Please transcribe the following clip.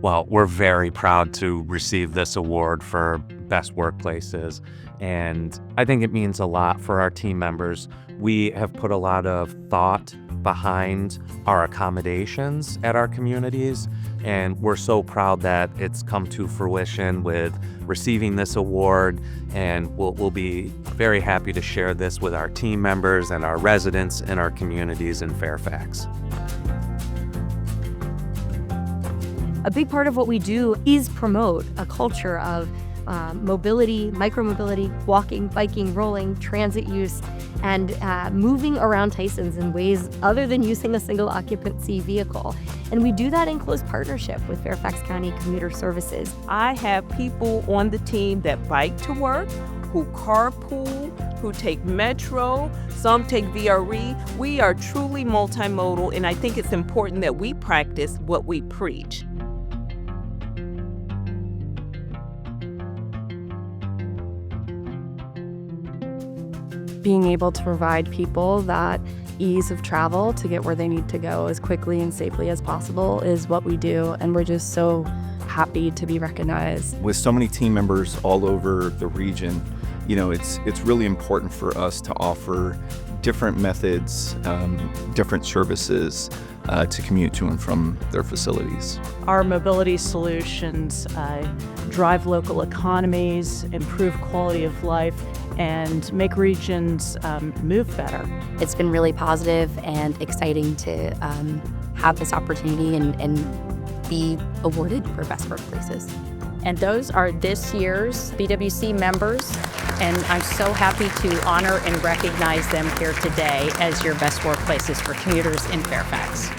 Well, we're very proud to receive this award for Best Workplaces, and I think it means a lot for our team members. We have put a lot of thought behind our accommodations at our communities, and we're so proud that it's come to fruition with receiving this award, and we'll be very happy to share this with our team members and our residents in our communities in Fairfax. A big part of what we do is promote a culture of mobility, micromobility, walking, biking, rolling, transit use, and moving around Tysons in ways other than using a single occupancy vehicle. And we do that in close partnership with Fairfax County Commuter Services. I have people on the team that bike to work, who carpool, who take metro, some take VRE. We are truly multimodal, and I think it's important that we practice what we preach. Being able to provide people that ease of travel to get where they need to go as quickly and safely as possible is what we do, and we're just so happy to be recognized. With so many team members all over the region, it's really important for us to offer different methods, different services to commute to and from their facilities. Our mobility solutions drive local economies, improve quality of life, and make regions move better. It's been really positive and exciting to have this opportunity and be awarded for Best Workplaces. And those are this year's BWC members, and I'm so happy to honor and recognize them here today as your Best Workplaces for Commuters in Fairfax.